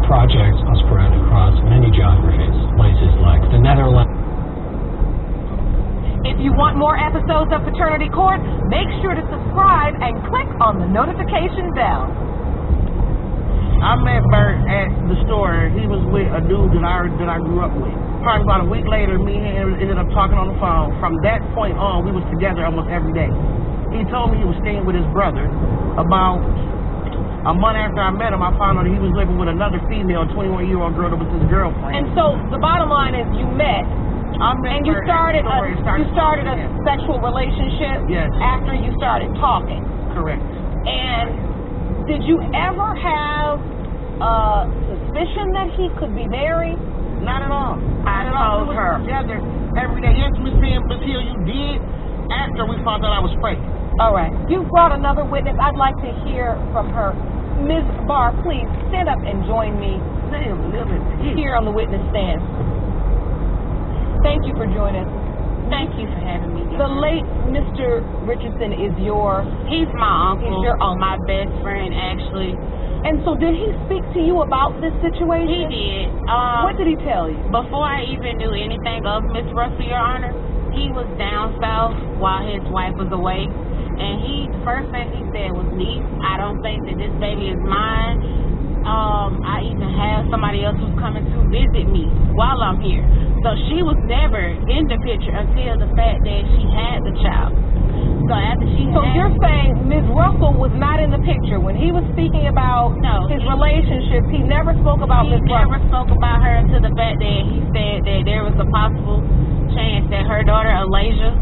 projects are spread across many geographies, places like the Netherlands. If you want more episodes of Paternity Court, make sure to subscribe and click on the notification bell. I met Bert at the store. He was with a dude that I grew up with. Probably about a week later, me and him ended up talking on the phone. From that point on, we was together almost every day. He told me he was staying with his brother. About a month after I met him, I found out he was living with another female, 21-year-old girl that was his girlfriend. And so the bottom line is you met. And you started a sexual relationship. Yes. After you started talking. Correct. And did you ever have a suspicion that he could be married? Not at all. I told her. Together every day. Yes, Miss Hill, you did after we found out I was pregnant. All right. You brought another witness. I'd like to hear from her. Ms. Barr, please stand up and join me here on the witness stand. Thank you for joining us. Thank you for having me. The late Mr. Richardson is He's my uncle. He's your uncle. My best friend, actually. And so did he speak to you about this situation? He did. What did he tell you? Before I even knew anything of Miss Russell, Your Honor, he was down south while his wife was away. And the first thing he said was, niece, I don't think that this baby is mine. I even have somebody else who's coming to visit me while I'm here. So she was never in the picture until the fact that she had the child. So after you're saying Ms. Russell was not in the picture when he was speaking about his relationship. He never spoke about Ms. Russell. He never spoke about her until the fact that he said that there was a possible chance that her daughter Alasia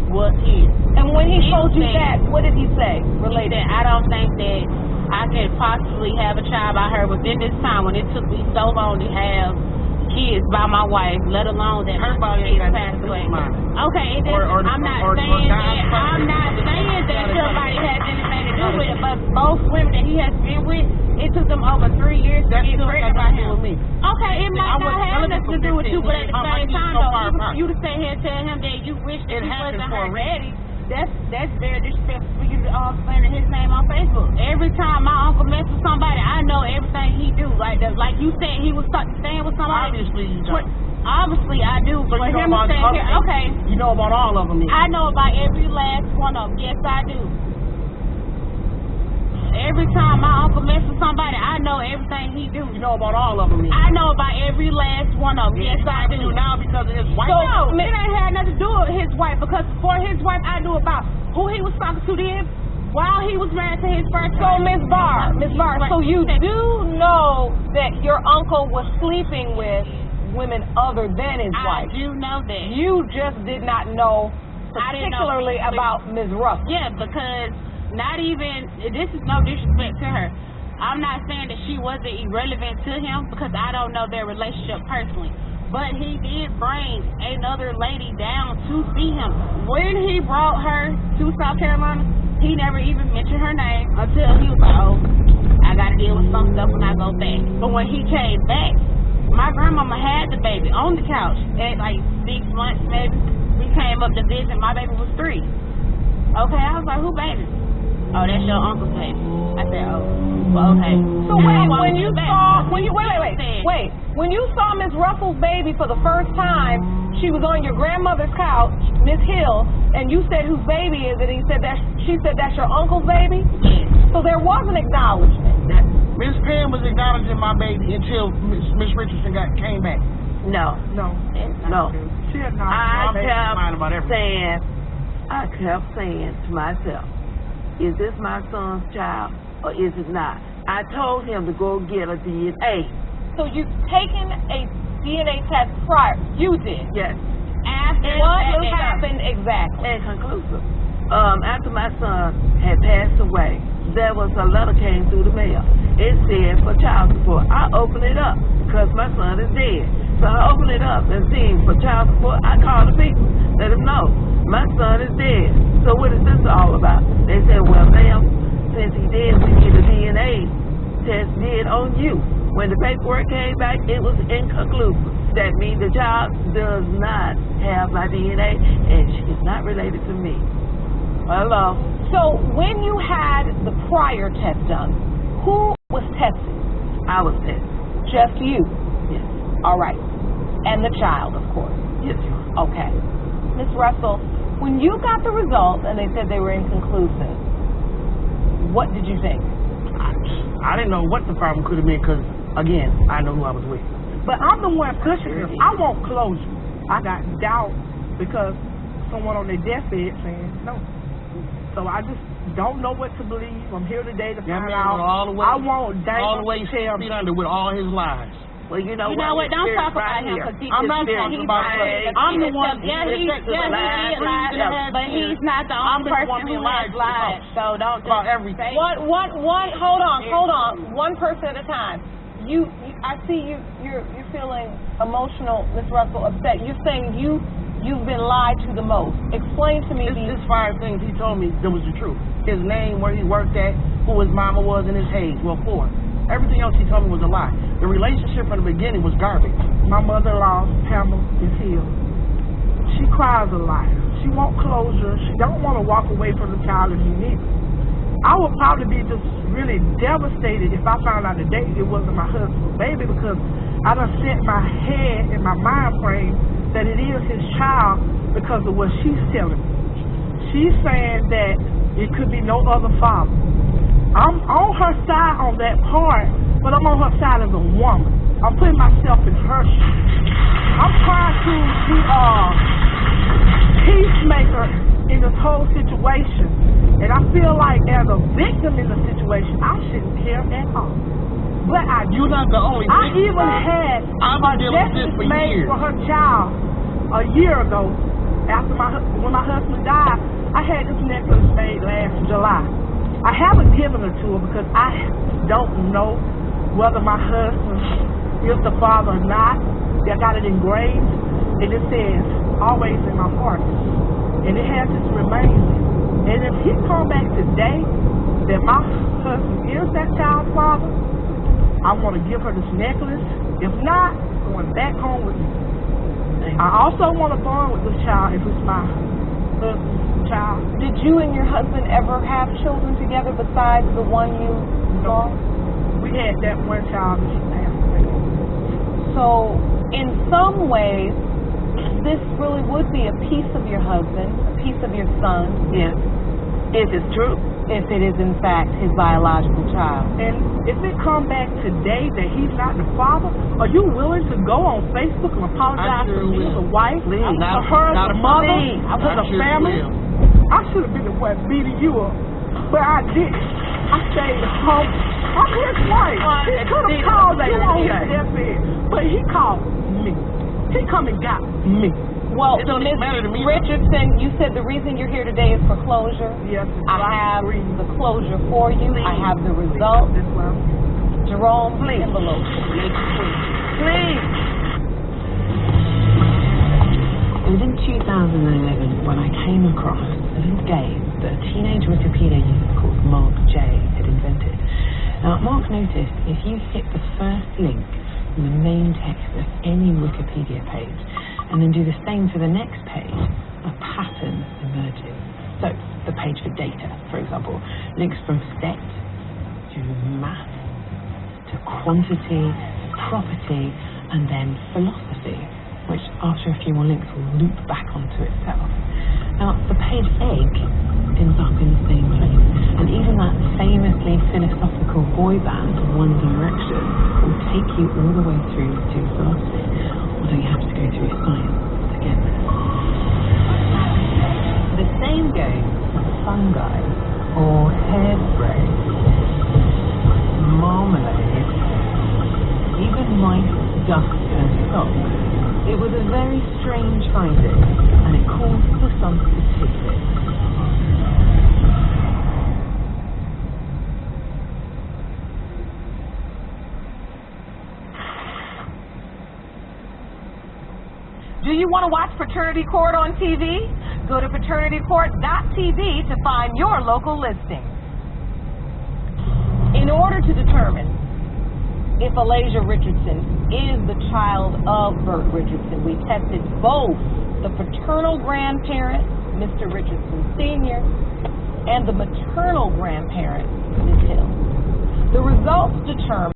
was his. And when he told you that, what did he say related? He said, I don't think that I could possibly have a child by her within this time when it took me so long to have kids by my wife, let alone that her body kids passed away. Okay, I'm not saying that your body has anything to do with it, but both women that he has been with, it took them over 3 years to get pregnant by him. Okay, it might not have nothing to do with you, but at the same time, though, even for you to sit here and tell him that you wish that he wasn't her daddy, that's very disrespectful for you to slander his name on Facebook. Every time my uncle messes with somebody, I know everything he do. Like you said, he was staying with somebody. Obviously you don't. Obviously I do. So for you him know about to say, okay. You know about all of them then? I know about every last one of them. Yes, I do. Every time my uncle messes with somebody, I know everything he do. You know about all of them then? I know about every last one of them. Yes, I do. Now because of his wife? So, it ain't had nothing to do with his wife, because for his wife, I knew about who he was talking to then while he was married to his first wife. So, Ms. Barr, so you do know that your uncle was sleeping with women other than his wife? I do know that. You just did not know particularly about Ms. Russell. Yeah, because not even, this is no disrespect to her. I'm not saying that she wasn't irrelevant to him because I don't know their relationship personally. But he did bring another lady down to see him. When he brought her to South Carolina, he never even mentioned her name until he was like, oh, I got to deal with some stuff when I go back. But when he came back, my grandmama had the baby on the couch at like 6 months maybe. We came up to visit. My baby was 3. Okay, I was like, who baby? Oh, that's your uncle's baby. I said, oh, well, okay. So when you saw Miss Russell's baby for the first time, she was on your grandmother's couch, Miss Hill, and you said whose baby is it? She said that's your uncle's baby? Yes. So there was an acknowledgement. Miss Pam was acknowledging my baby until Miss Richardson came back. No. She acknowledged I kept saying to myself, is this my son's child or is it not? I told him to go get a DNA. So you've taken a DNA test prior? You did? Yes. After what happened exactly? Inconclusive. After my son had passed away, there was a letter came through the mail. It said for child support. I opened it up because my son is dead. So I opened it up and seen for child support. I called the people, let them know my son is dead. So what is this all about? They said, well, ma'am, since he did, we need a DNA test did on you. When the paperwork came back, it was inconclusive. That means the child does not have my DNA, and she is not related to me. Hello? So when you had the prior test done, who was tested? I was tested. just you? Yes. All right. And the child, of course. Yes, Your Honor. Okay. Ms. Russell, when you got the results and they said they were inconclusive, what did you think? I didn't know what the problem could have been because, again, I know who I was with. But I'm the one pushing him. I want closure. I got doubt because someone on their deathbed saying no. So I just don't know what to believe. I'm here today to find out. I want all the way to tell me. under with all his lies. Well, you know what? Don't talk about him because I'm not talking about him. I'm the one. Yeah, he did lie, but he's not the only person who has lied. So don't about everything. Hold on. One person at a time. I see you're feeling emotional, Ms. Russell, upset. You're saying you've been lied to the most. Explain to me these 5 things he told me that was the truth. His name, where he worked at, who his mama was, and his age. Well, 4. Everything else he told me was a lie. The relationship from the beginning was garbage. My mother-in-law, Pamela, is healed. She cries a lot. She wants closure. She don't want to walk away from the child if she needs it. I would probably be just really devastated if I found out today it wasn't my husband's baby because I done set my head in my mind frame that it is his child because of what she's telling me. She's saying that it could be no other father. I'm on her side on that part, but I'm on her side as a woman. I'm putting myself in her shoes. I'm trying to be a peacemaker in this whole situation. And I feel like as a victim in the situation, I shouldn't care at all. But you're not the only victim. I even had a necklace made for her child a year ago. When my husband died, I had this necklace made last July. I haven't given it to her because I don't know whether my husband is the father or not. I got it engraved, and it says, always in my heart. And it has its remains. And if he come back today that my husband is that child's father, I want to give her this necklace. If not, I'm going back home with me. I also want to bond with this child if it's my husband's child. Did you and your husband ever have children together besides the one you saw? We had that one child that she passed away. So, in some ways, this really would be a piece of your husband, a piece of your son. Yes. If it's true. If it is, in fact, his biological child. And if it come back today that he's not the father, are you willing to go on Facebook and apologize to me as a wife, to her as a mother, to the family? I should have been the one beating you up, but I didn't. I stayed home. I'm his wife. He could have called you on his deathbed, but he called me. He come and got me. Well, it don't even matter to me. Richardson, you said the reason you're here today is for closure. Yes. I have the closure for you. I have the results. Jerome, please. Envelope. Please. It was in 2011 when I came across a little game that a teenage Wikipedia user called Mark J had invented. Now, Mark noticed if you hit the first link from the main text of any Wikipedia page and then do the same to the next page, a pattern emerges. So, the page for data, for example, links from set to math to quantity, property, and then philosophy, which after a few more links will loop back onto itself. Now, the page egg ends up in the same place, and even that famously philosophical boy band, One Direction, will take you all the way through to philosophy, although you have to go through science to get there. The same goes for fungi, or hairspray, marmalade, even mice, ducks, and socks. It was a very strange finding, and it calls for some statistics. Do you want to watch Fraternity Court on TV? Go to fraternitycourt.tv to find your local listing. In order to determine if Alasia Richardson is the child of Bert Richardson, we tested both the paternal grandparent, Mr. Richardson Sr., and the maternal grandparent, Ms. Hill. The results determined